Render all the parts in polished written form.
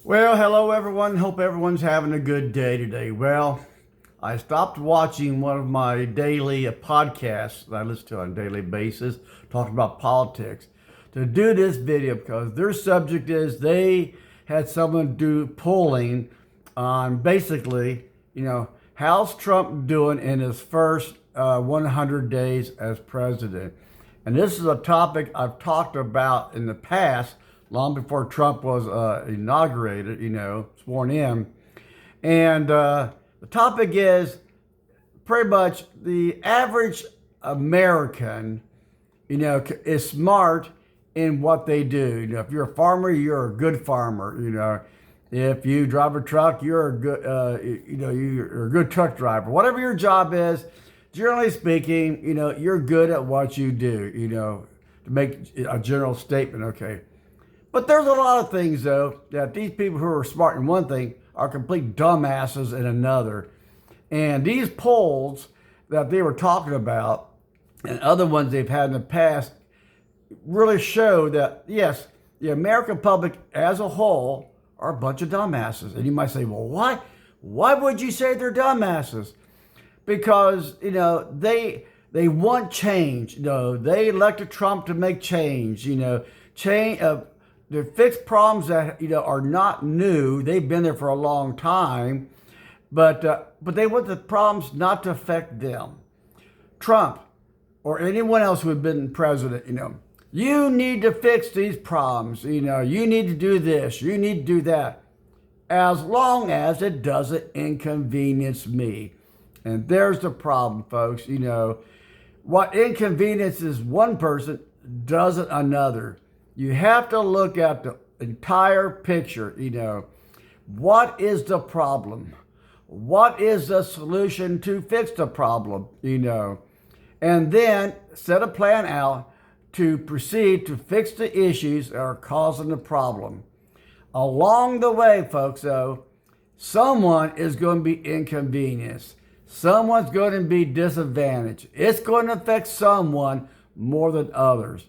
Well, hello everyone. Hope everyone's having a good day today. Well, I stopped watching one of my daily podcasts that I listen to on a daily basis, talking about politics, to do this video because their subject is they had someone do polling on basically, how's Trump doing in his first 100 days as president. And this is a topic I've talked about in the past long before Trump was inaugurated, sworn in. And the topic is pretty much the average American, is smart in what they do. If you're a farmer, you're a good farmer. If you drive a truck, you're a good, you're a good truck driver. Whatever your job is, generally speaking, you're good at what you do. To make a general statement, okay. But there's a lot of things, though, that these people who are smart in one thing are complete dumbasses in another. And these polls that they were talking about and other ones they've had in the past really show that, yes, the American public as a whole are a bunch of dumbasses. And you might say, well, what? Why would you say they're dumbasses? Because, they want change. They elected Trump to make change, change. To fix problems that are not new. They've been there for a long time, but they want the problems not to affect them. Trump or anyone else who had been president, you need to fix these problems. You need to do this. You need to do that, as long as it doesn't inconvenience me. And there's the problem, folks. What inconveniences one person doesn't another. You have to look at the entire picture. What is the problem? What is the solution to fix the problem? And then set a plan out to proceed to fix the issues that are causing the problem. Along the way, folks, though, someone is going to be inconvenienced. Someone's going to be disadvantaged. It's going to affect someone more than others.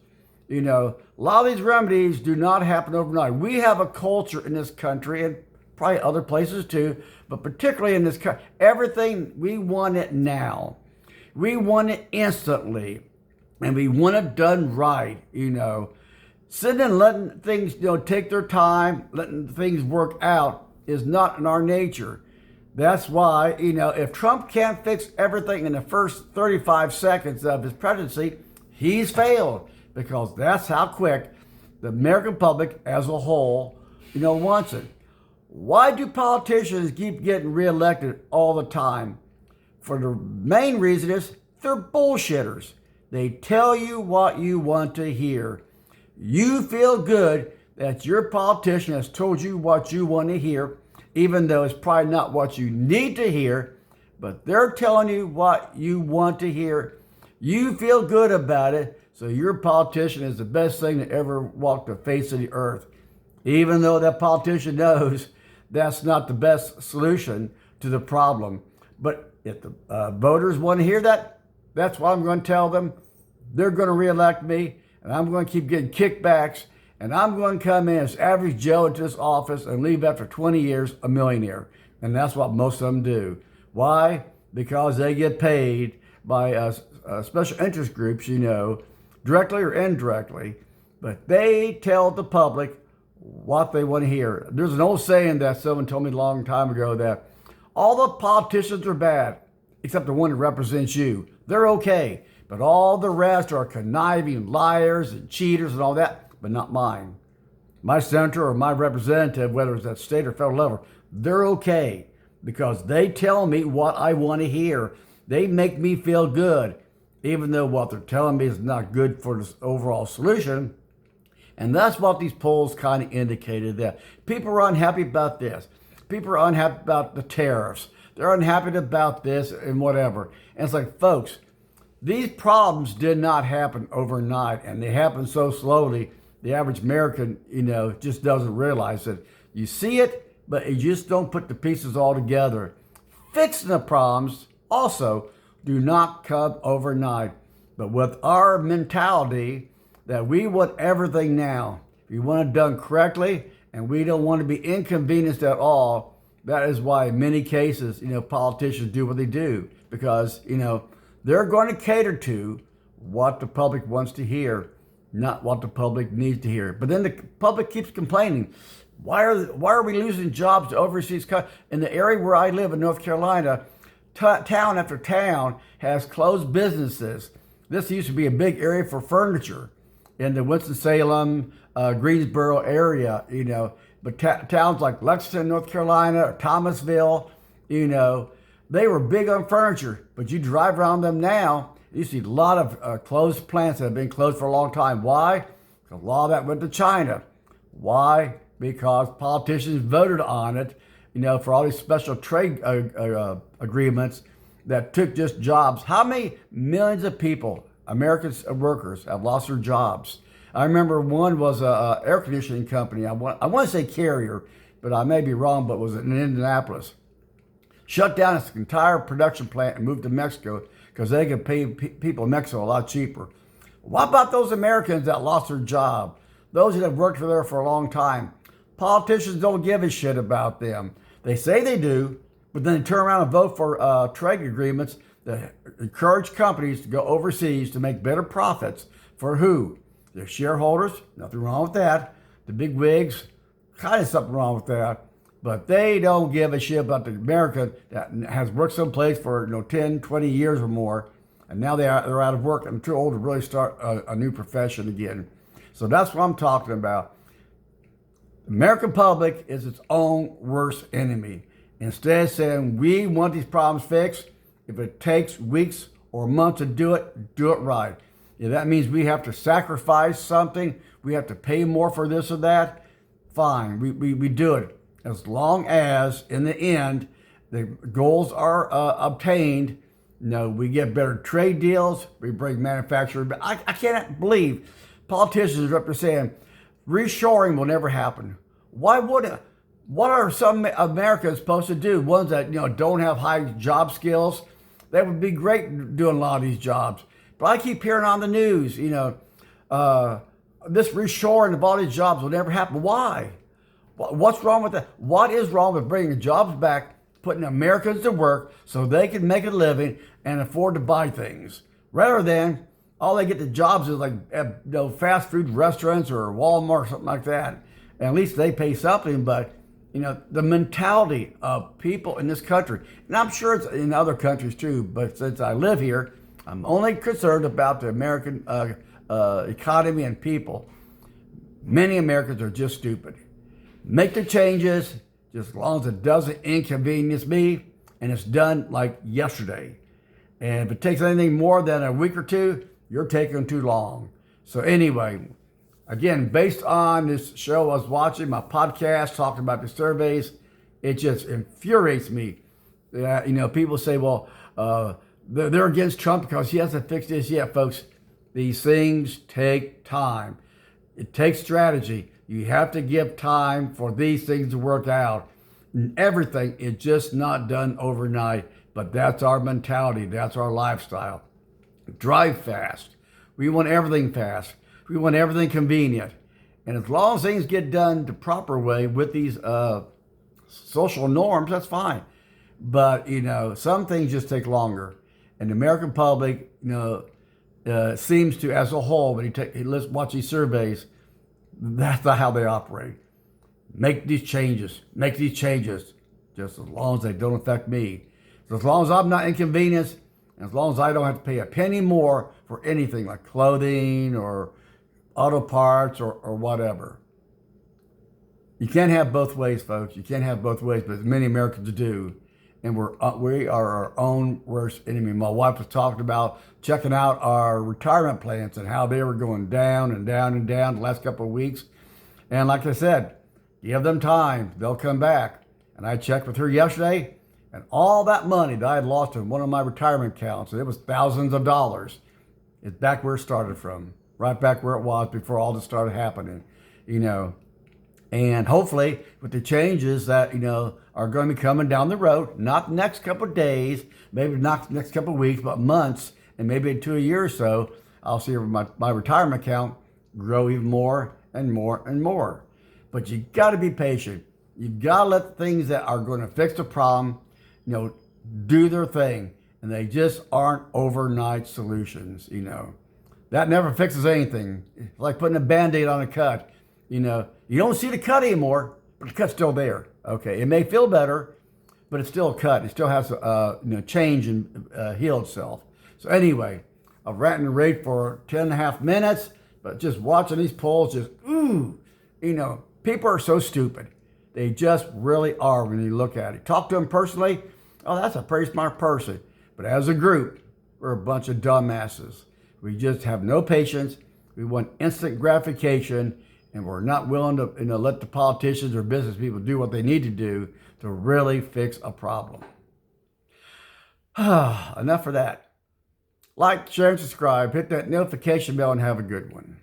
A lot of these remedies do not happen overnight. We have a culture in this country, and probably other places too, but particularly in this country, everything, we want it now. We want it instantly, and we want it done right, Sitting and letting things, take their time, letting things work out is not in our nature. That's why, if Trump can't fix everything in the first 35 seconds of his presidency, he's failed. Because that's how quick the American public as a whole, wants it. Why do politicians keep getting reelected all the time? For the main reason is they're bullshitters. They tell you what you want to hear. You feel good that your politician has told you what you want to hear, even though it's probably not what you need to hear, but they're telling you what you want to hear. You feel good about it. So your politician is the best thing that ever walked the face of the earth, even though that politician knows that's not the best solution to the problem. But if the voters want to hear that, that's what I'm going to tell them. They're going to reelect me, and I'm going to keep getting kickbacks, and I'm going to come in as average Joe into this office and leave after 20 years a millionaire. And that's what most of them do. Why? Because they get paid by special interest groups, directly or indirectly, but they tell the public what they want to hear. There's an old saying that someone told me a long time ago that all the politicians are bad, except the one that represents you. They're okay, but all the rest are conniving liars and cheaters and all that, but not mine. My senator or my representative, whether it's at state or federal level, they're okay because they tell me what I want to hear. They make me feel good, even though what they're telling me is not good for this overall solution. And that's what these polls kind of indicated, that people are unhappy about this. People are unhappy about the tariffs. They're unhappy about this and whatever. And it's like, folks, these problems did not happen overnight, and they happen so slowly, the average American, just doesn't realize it. You see it, but you just don't put the pieces all together. Fixing the problems also do not come overnight. But with our mentality that we want everything now, if you want it done correctly and we don't want to be inconvenienced at all. That is why in many cases, politicians do what they do, because, they're going to cater to what the public wants to hear, not what the public needs to hear. But then the public keeps complaining. Why are we losing jobs to overseas? In the area where I live in North Carolina, town after town has closed businesses. This used to be a big area for furniture in the Winston-Salem, Greensboro area, But towns like Lexington, North Carolina, or Thomasville, they were big on furniture. But you drive around them now, you see a lot of closed plants that have been closed for a long time. Why? Because a lot of that went to China. Why? Because politicians voted on it, for all these special trade agreements that took just jobs. How many millions of people, American workers, have lost their jobs? I remember one was a air conditioning company. I want to say Carrier, but I may be wrong, but it was in Indianapolis. Shut down its entire production plant and moved to Mexico because they could pay people in Mexico a lot cheaper. What about those Americans that lost their job? Those that have worked for there for a long time. Politicians don't give a shit about them. They say they do, but then they turn around and vote for trade agreements that encourage companies to go overseas to make better profits. For who? Their shareholders. Nothing wrong with that. The big wigs, kind of something wrong with that. But they don't give a shit about the American that has worked someplace for 10, 20 years or more, and now they're out of work and too old to really start a new profession again. So that's what I'm talking about. The American public is its own worst enemy. Instead of saying we want these problems fixed, if it takes weeks or months to do it right. If that means we have to sacrifice something, we have to pay more for this or that, fine, we do it. As long as, in the end, the goals are obtained, we get better trade deals, we bring manufacturing. But I can't believe politicians are up there saying reshoring will never happen. Why would it? What are some Americans supposed to do? Ones that don't have high job skills, that would be great doing a lot of these jobs. But I keep hearing on the news, this reshoring of all these jobs will never happen. Why? What's wrong with that? What is wrong with bringing jobs back, putting Americans to work so they can make a living and afford to buy things, rather than all they get the jobs is like fast food restaurants or Walmart or something like that. And at least they pay something, but the mentality of people in this country, and I'm sure it's in other countries too, but since I live here, I'm only concerned about the American economy and people. Many Americans are just stupid. Make the changes, just as long as it doesn't inconvenience me, and it's done like yesterday. And if it takes anything more than a week or two, you're taking too long. So anyway, again, based on this show I was watching, my podcast talking about the surveys, it just infuriates me. People say, well, they're against Trump because he hasn't fixed this yet, folks. These things take time. It takes strategy. You have to give time for these things to work out. And everything is just not done overnight, but that's our mentality. That's our lifestyle. Drive fast. We want everything fast. We want everything convenient. And as long as things get done the proper way with these social norms, that's fine. But, some things just take longer. And the American public, seems to, as a whole, when you watch these surveys, that's not how they operate. Make these changes, just as long as they don't affect me. So as long as I'm not inconvenienced, and as long as I don't have to pay a penny more for anything like clothing or auto parts or whatever. You can't have both ways, folks. You can't have both ways, but many Americans do. And we are our own worst enemy. My wife was talking about checking out our retirement plans and how they were going down and down and down the last couple of weeks. And like I said, give them time. They'll come back. And I checked with her yesterday, and all that money that I had lost in one of my retirement accounts, and it was thousands of dollars, is back where it started from. Right back where it was before all this started happening, And hopefully, with the changes that, are going to be coming down the road, not the next couple of days, maybe not the next couple of weeks, but months, and maybe into a year or so, I'll see my retirement account grow even more and more and more. But you got to be patient. You got to let the things that are going to fix the problem, do their thing. And they just aren't overnight solutions, That never fixes anything. It's like putting a Band-Aid on a cut. You don't see the cut anymore, but the cut's still there. Okay, it may feel better, but it's still a cut. It still has to change and heal itself. So anyway, I've ranted and raved for 10.5 minutes, but just watching these polls, people are so stupid. They just really are when you look at it. Talk to them personally, oh, that's a pretty smart person. But as a group, we're a bunch of dumbasses. We just have no patience. We want instant gratification, and we're not willing to let the politicians or business people do what they need to do to really fix a problem. Enough for that. Like, share, and subscribe. Hit that notification bell and have a good one.